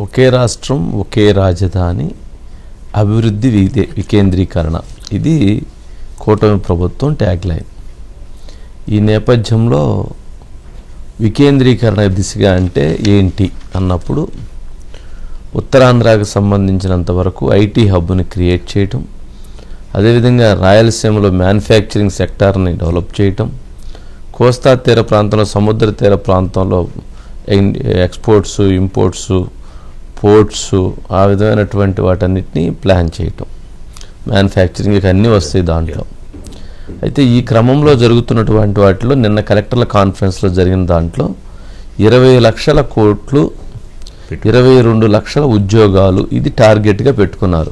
ఒకే రాష్ట్రం ఒకే రాజధాని అభివృద్ధి వికేంద్రీకరణ, ఇది కూటమి ప్రభుత్వం ట్యాగ్ లైన్. ఈ నేపథ్యంలో వికేంద్రీకరణ దిశగా అంటే ఏంటి అన్నప్పుడు ఉత్తరాంధ్రకు సంబంధించినంత వరకు ఐటీ హబ్ని క్రియేట్ చేయటం, అదేవిధంగా రాయలసీమలో మ్యానుఫ్యాక్చరింగ్ సెక్టార్ని డెవలప్ చేయటం, కోస్తా తీర ప్రాంతంలో సముద్ర తీర ప్రాంతంలో ఎక్స్పోర్ట్స్ ఇంపోర్ట్స్ పోర్ట్స్ ఆ విధమైనటువంటి వాటన్నిటిని ప్లాన్ చేయటం, మ్యానుఫ్యాక్చరింగ్ అన్నీ వస్తాయి దాంట్లో. అయితే ఈ క్రమంలో జరుగుతున్నటువంటి వాటిలో నిన్న కలెక్టర్ల కాన్ఫరెన్స్లో జరిగిన దాంట్లో 20 లక్షల కోట్లు 22 లక్షల ఉద్యోగాలు ఇది టార్గెట్గా పెట్టుకున్నారు.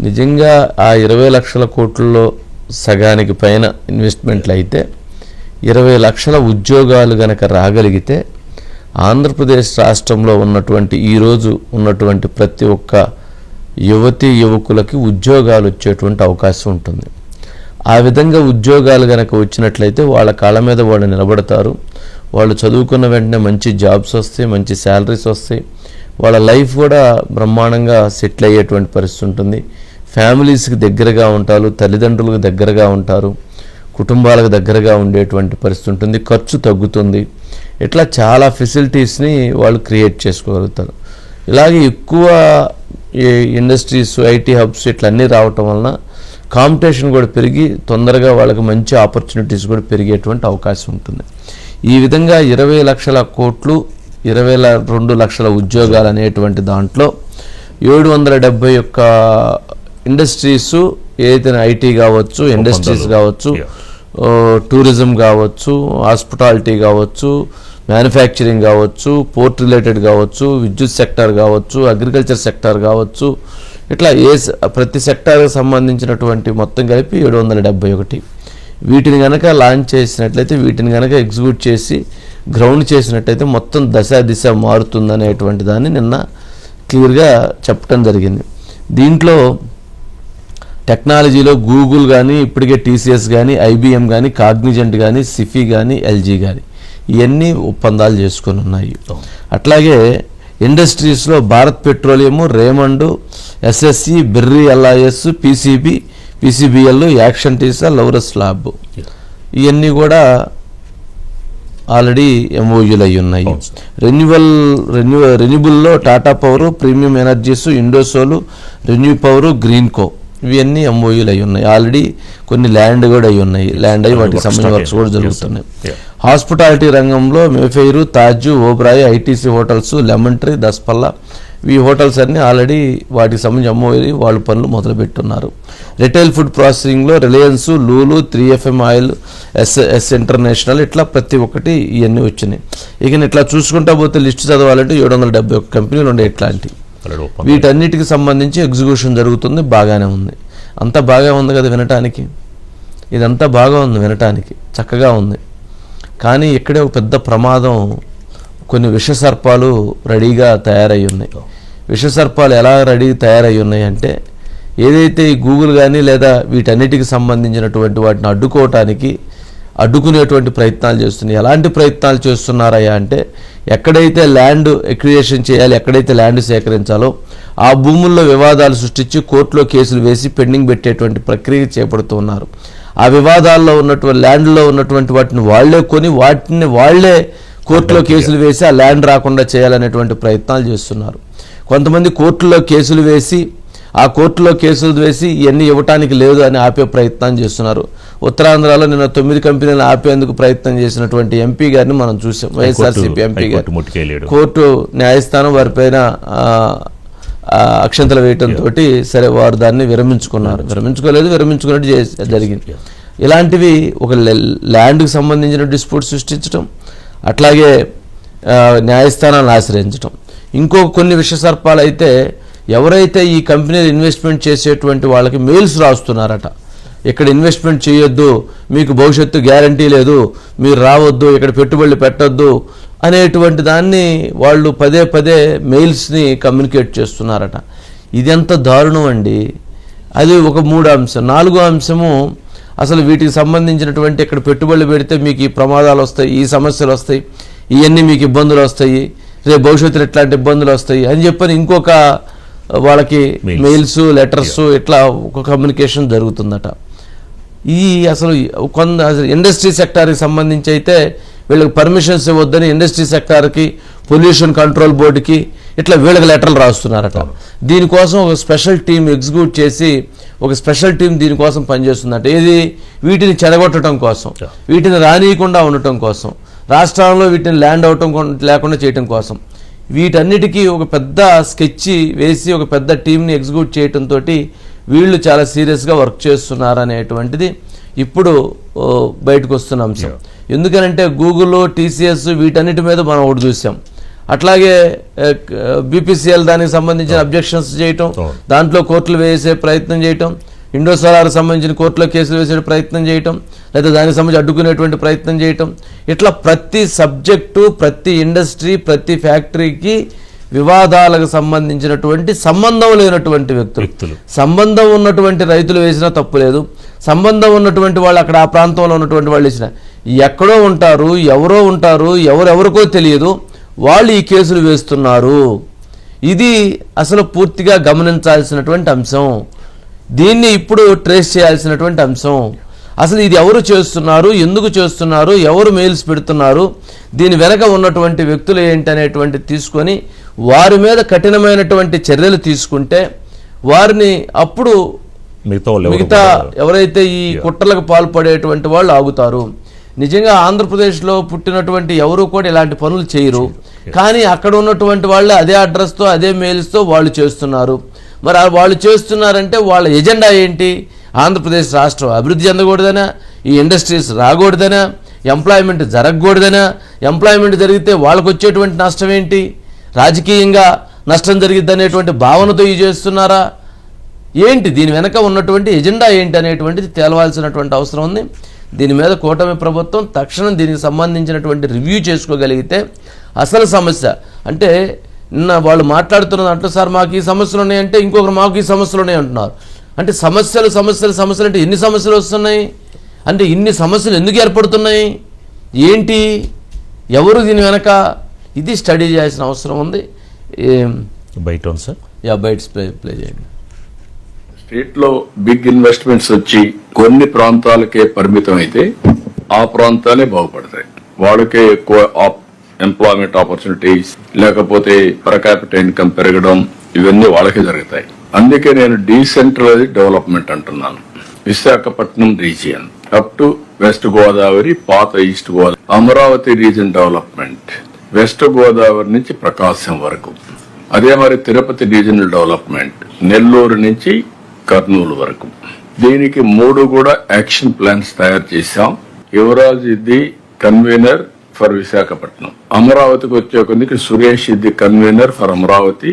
నిజంగా ఆ 20 లక్షల కోట్లలో సగానికి పైన ఇన్వెస్ట్మెంట్లు అయితే 20 లక్షల ఉద్యోగాలు గనక రాగలిగితే ఆంధ్రప్రదేశ్ రాష్ట్రంలో ఉన్నటువంటి ఈరోజు ఉన్నటువంటి ప్రతి ఒక్క యువతీ యువకులకి ఉద్యోగాలు వచ్చేటువంటి అవకాశం ఉంటుంది. ఆ విధంగా ఉద్యోగాలు గనక వచ్చినట్లయితే వాళ్ళ కాళ్ళ మీద వాళ్ళు నిలబడతారు. వాళ్ళు చదువుకున్న వెంటనే మంచి జాబ్స్ వస్తాయి, మంచి శాలరీస్ వస్తాయి, వాళ్ళ లైఫ్ కూడా బ్రహ్మాండంగా సెటిల్ అయ్యేటువంటి పరిస్థితి ఉంటుంది. ఫ్యామిలీస్కి దగ్గరగా ఉంటారు, తల్లిదండ్రులకు దగ్గరగా ఉంటారు, కుటుంబాలకు దగ్గరగా ఉండేటువంటి పరిస్థితి ఉంటుంది, ఖర్చు తగ్గుతుంది. ఇట్లా చాలా ఫెసిలిటీస్ని వాళ్ళు క్రియేట్ చేసుకోగలుగుతారు. ఇలాగే ఎక్కువ ఇండస్ట్రీస్ ఐటీ హబ్స్ ఇట్లన్నీ రావటం వలన కాంపిటీషన్ కూడా పెరిగి తొందరగా వాళ్ళకి మంచి ఆపర్చునిటీస్ కూడా పెరిగేటువంటి అవకాశం ఉంటుంది. ఈ విధంగా 20 లక్షల కోట్లు 22 లక్షల ఉద్యోగాలు అనేటువంటి దాంట్లో 771 ఇండస్ట్రీస్, ఏదైతే ఐటీ కావచ్చు, ఇండస్ట్రీస్ కావచ్చు, టూరిజం కావచ్చు, హాస్పిటాలిటీ కావచ్చు, మ్యానుఫ్యాక్చరింగ్ కావచ్చు, పోర్ట్ రిలేటెడ్ కావచ్చు, విద్యుత్ సెక్టార్ కావచ్చు, అగ్రికల్చర్ సెక్టార్ కావచ్చు, ఇట్లా ప్రతి సెక్టార్కి సంబంధించినటువంటి మొత్తం కలిపి 771. వీటిని కనుక లాంచ్ చేసినట్లయితే, వీటిని కనుక ఎగ్జిక్యూట్ చేసి గ్రౌండ్ చేసినట్లయితే మొత్తం దిశ మారుతుందనేటువంటి దాన్ని నిన్న క్లియర్గా చెప్పడం జరిగింది. దీంట్లో టెక్నాలజీలో గూగుల్ కానీ, ఇప్పటికే టీసీఎస్ కానీ, ఐబిఎం కానీ, కాగ్నిజెంట్ కానీ, సిఫీ కానీ, ఎల్జీ కానీ ఇవన్నీ ఒప్పందాలు చేసుకొని ఉన్నాయి. అట్లాగే ఇండస్ట్రీస్లో భారత్ పెట్రోలియము, రేమండ్, ఎస్ఎస్సి, బెర్రీ ఎల్ఐఎస్, పీసీబీఎల్, యాక్షన్ టీసా, లౌరస్ ల్యాబ్ ఇవన్నీ కూడా ఆల్రెడీ ఎంఓయూలు అయి ఉన్నాయి. రెన్యూబుల్లో Tata power, premium energies, Indosol, ReNew power, Greenko ఇవన్నీ ఎంఓయూలు అయి ఉన్నాయి. ఆల్రెడీ కొన్ని ల్యాండ్ కూడా అయి ఉన్నాయి, ల్యాండ్ అయ్యి వాటికి సంబంధించిన వర్క్స్ కూడా జరుగుతున్నాయి. హాస్పిటాలిటీ రంగంలో Mayfair, Taj, Oberoi, ITC hotels, lemon tree, Daspalla ఈ హోటల్స్ అన్నీ ఆల్రెడీ వాటికి సంబంధించి ఎంఓయూ వాళ్ళు పనులు మొదలుపెట్టున్నారు. రిటైల్ ఫుడ్ ప్రాసెసింగ్లో Reliance, Lulu, 3FM oil, S international ఇట్లా ప్రతి ఒక్కటి ఇవన్నీ వచ్చినాయి. ఇక ఇట్లా చూసుకుంటా పోతే లిస్టు చదవాలంటే 771 కంపెనీలు ఉండే ఇట్లాంటివి. వీటన్నిటికి సంబంధించి ఎగ్జిక్యూషన్ జరుగుతుంది, బాగానే ఉంది. అంతా బాగా ఉంది కదా వినటానికి, ఇదంతా బాగా ఉంది వినటానికి, చక్కగా ఉంది. కానీ ఇక్కడే ఒక పెద్ద ప్రమాదం, కొన్ని విషసర్పాలు రెడీగా తయారై ఉన్నాయి. విషసర్పాలు ఎలా తయారై ఉన్నాయి అంటే, ఏదైతే ఈ గూగుల్ కానీ లేదా వీటన్నిటికి సంబంధించినటువంటి వాటిని అడ్డుకునేటువంటి ప్రయత్నాలు చేస్తున్నాయి. ఎలాంటి ప్రయత్నాలు చేస్తున్నారయ్యా అంటే, ఎక్కడైతే ల్యాండ్ ఎక్విజిషన్ చేయాలి, ఎక్కడైతే ల్యాండ్ సేకరించాలో ఆ భూముల్లో వివాదాలు సృష్టించి కోర్టులో కేసులు వేసి పెండింగ్ పెట్టేటువంటి ప్రక్రియ చేపడుతున్నారు. ఆ వివాదాల్లో ఉన్నటువంటి ల్యాండ్లో ఉన్నటువంటి వాటిని వాళ్లే కొని వాటిని వాళ్లే కోర్టులో కేసులు వేసి ఆ ల్యాండ్ రాకుండా చేయాలనేటువంటి ప్రయత్నాలు చేస్తున్నారు. కొంతమంది కోర్టులో కేసులు వేసి ఇవన్నీ ఇవ్వటానికి లేదు అని ఆపే ప్రయత్నం చేస్తున్నారు. ఉత్తరాంధ్రలో నిన్న 9 కంపెనీలను ఆపేందుకు ప్రయత్నం చేసినటువంటి ఎంపీ గారిని మనం చూసాం. వైఎస్ఆర్సీపీ ఎంపీ గారు కోర్టు న్యాయస్థానం వారిపైన అక్షంతలు వేయటంతో సరే వారు దాన్ని విరమించుకున్నట్టు జరిగింది. ఇలాంటివి ఒక ల్యాండ్కి సంబంధించిన డిస్ప్యూట్ సృష్టించడం, అట్లాగే న్యాయస్థానాలను ఆశ్రయించడం. ఇంకో కొన్ని విషసర్పాలు అయితే ఎవరైతే ఈ కంపెనీలు ఇన్వెస్ట్మెంట్ చేసేటువంటి వాళ్ళకి మెయిల్స్ రాస్తున్నారట, ఇక్కడ ఇన్వెస్ట్మెంట్ చేయొద్దు, మీకు భవిష్యత్తు గ్యారంటీ లేదు, మీరు రావద్దు, ఇక్కడ పెట్టుబడులు పెట్టొద్దు అనేటువంటి దాన్ని వాళ్ళు పదే మెయిల్స్ని కమ్యూనికేట్ చేస్తున్నారట. ఇది ఎంత దారుణం అండి. అది ఒక 3 అంశం. 4వ అంశము, అసలు వీటికి సంబంధించినటువంటి ఇక్కడ పెట్టుబడులు పెడితే మీకు ఈ ప్రమాదాలు వస్తాయి, ఈ సమస్యలు వస్తాయి, ఇవన్నీ మీకు ఇబ్బందులు వస్తాయి రేపు భవిష్యత్తులో ఎట్లాంటి ఇబ్బందులు వస్తాయి అని చెప్పని ఇంకొక వాళ్ళకి మెయిల్స్ లెటర్స్ ఇట్లా ఒక కమ్యూనికేషన్ జరుగుతుందట. ఈ అసలు ఇండస్ట్రీ సెక్టార్కి సంబంధించి అయితే వీళ్ళకి పర్మిషన్స్ ఇవ్వద్దని ఇండస్ట్రీ సెక్టార్కి పొల్యూషన్ కంట్రోల్ బోర్డుకి ఇట్లా వీళ్ళకి లెటర్లు రాస్తున్నారట. దీనికోసం ఒక స్పెషల్ టీం ఎగ్జిక్యూట్ చేసి ఒక స్పెషల్ టీం దీనికోసం పనిచేస్తుందట. ఏది వీటిని చెడగొట్టడం కోసం, వీటిని రానియకుండా ఉండటం కోసం, రాష్ట్రాల్లో వీటిని ల్యాండ్ అవటం లేకుండా చేయటం కోసం, వీటన్నిటికీ ఒక పెద్ద స్కెచ్ వేసి ఒక పెద్ద టీంని ఎగ్జిక్యూట్ చేయటంతో వీళ్ళు చాలా సీరియస్గా వర్క్ చేస్తున్నారు అనేటువంటిది ఇప్పుడు బయటకు వస్తున్న అంశం. ఎందుకనంటే గూగుల్, టీసీఎస్ వీటన్నిటి మీద మనం ఒకటి చూసాం. అట్లాగే బీపీసీఎల్ దానికి సంబంధించిన అబ్జెక్షన్స్ చేయటం, దాంట్లో కోర్టులు వేసే ప్రయత్నం చేయటం, ఇండోసోలార్కి సంబంధించిన కోర్టులో కేసులు వేసే ప్రయత్నం చేయటం, లేదా దానికి సంబంధించి అడ్డుకునేటువంటి ప్రయత్నం చేయటం, ఇట్లా ప్రతి సబ్జెక్టు, ప్రతి ఇండస్ట్రీ, ప్రతి ఫ్యాక్టరీకి వివాదాలకు సంబంధించినటువంటి సంబంధం లేనటువంటి వ్యక్తులు, సంబంధం ఉన్నటువంటి రైతులు వేసినా తప్పు లేదు, సంబంధం ఉన్నటువంటి వాళ్ళు అక్కడ ఆ ప్రాంతంలో ఉన్నటువంటి వాళ్ళు వేసినా ఎక్కడో ఉంటారు, ఎవరో ఉంటారు, ఎవరెవరికో తెలియదు, వాళ్ళు ఈ కేసులు వేస్తున్నారు. ఇది అసలు పూర్తిగా గమనించాల్సినటువంటి అంశం. దీన్ని ఇప్పుడు ట్రేస్ చేయాల్సినటువంటి అంశం. అసలు ఇది ఎవరు చేస్తున్నారు, ఎందుకు చేస్తున్నారు, ఎవరు మెయిల్స్ పెడుతున్నారు, దీని వెనక ఉన్నటువంటి వ్యక్తులు ఏంటి అనేటువంటి తీసుకొని వారి మీద కఠినమైనటువంటి చర్యలు తీసుకుంటే వారిని అప్పుడు మిగతా ఎవరైతే ఈ కుట్రలకు పాల్పడేటువంటి వాళ్ళు ఆగుతారు. నిజంగా ఆంధ్రప్రదేశ్లో పుట్టినటువంటి ఎవరు కూడా ఇలాంటి పనులు చేయరు, కానీ అక్కడ ఉన్నటువంటి వాళ్ళు అదే అడ్రస్తో అదే మెయిల్స్తో వాళ్ళు చేస్తున్నారు. మరి వాళ్ళు చేస్తున్నారంటే వాళ్ళ ఎజెండా ఏంటి? ఆంధ్రప్రదేశ్ రాష్ట్రం అభివృద్ధి చెందకూడదనా, ఈ ఇండస్ట్రీస్ రాకూడదనా, ఎంప్లాయ్మెంట్ జరగకూడదనా, ఎంప్లాయ్మెంట్ జరిగితే వాళ్ళకు వచ్చేటువంటి నష్టం ఏంటి, రాజకీయంగా నష్టం జరిగిద్ది అనేటువంటి భావనతో ఇది చేస్తున్నారా ఏంటి, దీని వెనక ఉన్నటువంటి ఎజెండా ఏంటి అనేటువంటిది తేలవాల్సినటువంటి అవసరం ఉంది. దీని మీద కూటమి ప్రభుత్వం తక్షణం దీనికి సంబంధించినటువంటి రివ్యూ చేసుకోగలిగితే అసలు సమస్య అంటే నిన్న వాళ్ళు మాట్లాడుతున్న దాంట్లో సార్ మాకు ఈ సమస్యలు ఉన్నాయంటే ఇంకొకరు మాకు ఈ సమస్యలు ఉన్నాయి అంటున్నారు. అంటే సమస్యలు అంటే ఎన్ని సమస్యలు వస్తున్నాయి, అంటే ఇన్ని సమస్యలు ఎందుకు ఏర్పడుతున్నాయి, ఏంటి, ఎవరు దీని వెనక, ఇది స్టడీ చేయాల్సిన అవసరం ఉంది. బయట సార్ బయట ప్లే చేయండి. స్టేట్లో బిగ్ ఇన్వెస్ట్మెంట్స్ వచ్చి కొన్ని ప్రాంతాలకే పరిమితం అయితే ఆ ప్రాంతాలే బాగుపడతాయి. వాళ్ళకే ఎక్కువ ఎంప్లాయ్మెంట్ ఆపర్చునిటీస్, లేకపోతే పర్ క్యాపిటల్ ఇన్కమ్ పెరగడం, ఇవన్నీ వాళ్ళకే జరుగుతాయి. అందుకే నేను డీసెంట్రలైజ్డ్ డెవలప్మెంట్ అంటున్నాను. Visakhapatnam region up to west Godavari, పాత east Godavari, Amaravati region development, west Godavari నుంచి ప్రకాశం వరకు, అదే మరి తిరుపతి రీజనల్ డెవలప్మెంట్, నెల్లూరు నుంచి కర్నూలు వరకు. దీనికి 3 కూడా యాక్షన్ ప్లాన్స్ తయారు చేశాం. యువరాజ్ ఇది కన్వీనర్ ఫర్ విశాఖపట్నం, అమరావతికి వచ్చే కొద్దికి సురేష్ ఇది కన్వీనర్ ఫర్ అమరావతి,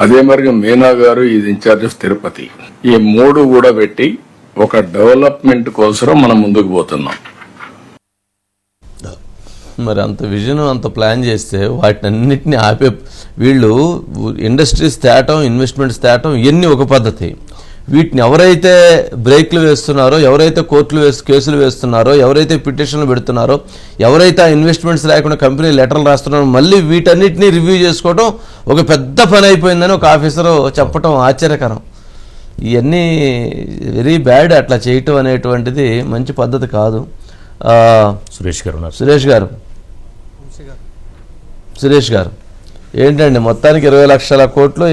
అదే మరి మీనా గారు ఇది ఇన్ఛార్జ్ ఆఫ్ తిరుపతి. ఈ 3 కూడా పెట్టి ఒక డెవలప్మెంట్ కోసం మనం ముందుకు పోతున్నాం. మరి అంత విజన్ అంత ప్లాన్ చేస్తే వాటిని అన్నింటినీ ఆపే వీళ్ళు ఇండస్ట్రీస్ తేటం, ఇన్వెస్ట్మెంట్స్ తేటం ఇవన్నీ ఒక పద్ధతి. వీటిని ఎవరైతే బ్రేక్లు వేస్తున్నారో, ఎవరైతే కోర్టులు కేసులు వేస్తున్నారో, ఎవరైతే పిటిషన్లు పెడుతున్నారో, ఎవరైతే ఆ ఇన్వెస్ట్మెంట్స్ లేకుండా కంపెనీ లెటర్లు రాస్తున్నారో, మళ్ళీ వీటన్నిటినీ రివ్యూ చేసుకోవడం ఒక పెద్ద పని అయిపోయిందని ఒక ఆఫీసరు చెప్పడం ఆశ్చర్యకరం. ఇవన్నీ వెరీ బ్యాడ్. అట్లా చేయటం అనేటువంటిది మంచి పద్ధతి కాదు. సురేష్ గారు ఏంటండి, మొత్తానికి 20 లక్షల కోట్లు,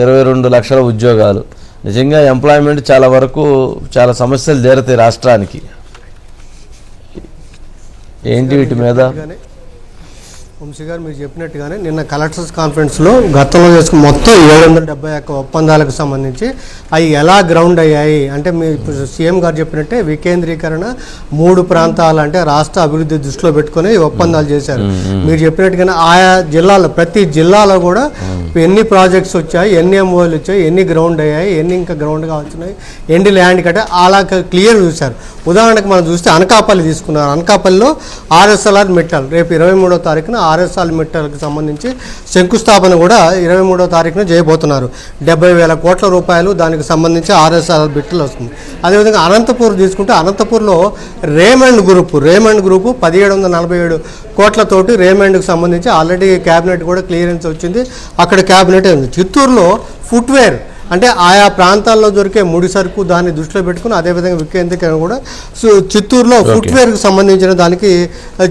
22 లక్షల ఉద్యోగాలు, నిజంగా ఎంప్లాయ్మెంట్ చాలా వరకు చాలా సమస్యలు తీరతాయి రాష్ట్రానికి. ఏంటి వీటి మీద? వంశీ గారు మీరు చెప్పినట్టుగానే నిన్న కలెక్టర్స్ కాన్ఫరెన్స్లో గతంలో చేసుకున్న మొత్తం 771 ఒప్పందాలకు సంబంధించి అవి ఎలా గ్రౌండ్ అయ్యాయి అంటే మీరు సీఎం గారు చెప్పినట్టే వికేంద్రీకరణ 3 ప్రాంతాలు అంటే రాష్ట్ర అభివృద్ధి దృష్టిలో పెట్టుకుని ఒప్పందాలు చేశారు. మీరు చెప్పినట్టుగానే ఆయా జిల్లాలో ప్రతి జిల్లాలో కూడా ఎన్ని ప్రాజెక్ట్స్ వచ్చాయి, ఎన్ని ఎంఓలు వచ్చాయి, ఎన్ని గ్రౌండ్ అయ్యాయి, ఎన్ని ఇంకా గ్రౌండ్ కావాల్సినాయి, ఎన్ని ల్యాండ్ కట్టే అలా క్లియర్ చూశారు. ఉదాహరణకు మనం చూస్తే అనకాపల్లి తీసుకున్నారు. అనకాపల్లిలో RSLR మెట్టాలి రేపు 23వ తారీఖున ఆర్ఎస్ఆర్ మిట్టలకు సంబంధించి శంకుస్థాపన కూడా 23వ తారీఖున చేయబోతున్నారు. 70,000 కోట్ల రూపాయలు దానికి సంబంధించి ఆర్ఎస్ఆర్ బిట్టలు వస్తుంది. అదేవిధంగా అనంతపూర్ తీసుకుంటే అనంతపూర్లో రేమండ్ గ్రూపు 1747 కోట్లతోటి రేమండ్కి సంబంధించి ఆల్రెడీ క్యాబినెట్ కూడా క్లియరెన్స్ వచ్చింది, అక్కడ క్యాబినెట్ ఉంది. చిత్తూరులో ఫుట్వేర్ అంటే ఆయా ప్రాంతాల్లో దొరికే ముడి సరుకు దాన్ని దృష్టిలో పెట్టుకుని అదేవిధంగా వికేంద్రీకరణ కూడా చిత్తూరులో ఫుట్వేర్కి సంబంధించిన దానికి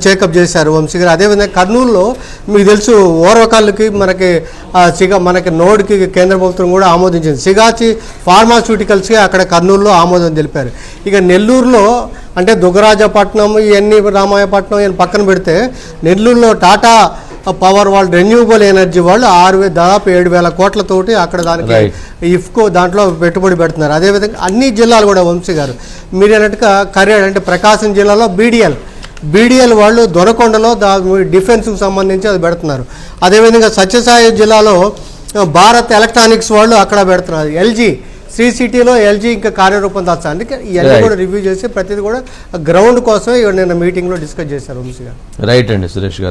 చెకప్ చేశారు వంశీ గారు. అదేవిధంగా కర్నూలులో మీకు తెలుసు ఓర్వకాళ్ళకి మనకి నోడ్కి కేంద్ర ప్రభుత్వం కూడా ఆమోదించింది. సిగాచి ఫార్మాస్యూటికల్స్కి అక్కడ కర్నూలులో ఆమోదం తెలిపారు. ఇక నెల్లూరులో అంటే దుగ్గరాజపట్నం ఇవన్నీ రామాయపట్నం ఇవన్నీ పక్కన పెడితే నెల్లూరులో టాటా పవర్ వాళ్ళు రెన్యూవబుల్ ఎనర్జీ వాళ్ళు దాదాపు 7,000 కోట్లతోటి అక్కడ దానికి ఇఫ్కో దాంట్లో పెట్టుబడి పెడుతున్నారు. అదేవిధంగా అన్ని జిల్లాలు కూడా వంశీ గారు మీరు అన్నట్టుగా కర్యాడ్ అంటే ప్రకాశం జిల్లాలో బీడీఎల్ వాళ్ళు దొనకొండలో డిఫెన్స్కి సంబంధించి అది పెడుతున్నారు. అదేవిధంగా సత్యసాయి జిల్లాలో భారత్ ఎలక్ట్రానిక్స్ వాళ్ళు అక్కడ పెడుతున్నారు. ఎల్జీ శ్రీ సిటీలో ఎల్జీ ఇంకా కార్యరూపం దాస్తారు. అందుకే ఇవన్నీ కూడా రివ్యూ చేసి ప్రతిదీ కూడా గ్రౌండ్ కోసమే నిన్న మీటింగ్లో డిస్కస్ చేశారు వంశీ గారు. రైట్ అండి సురేష్ గారు.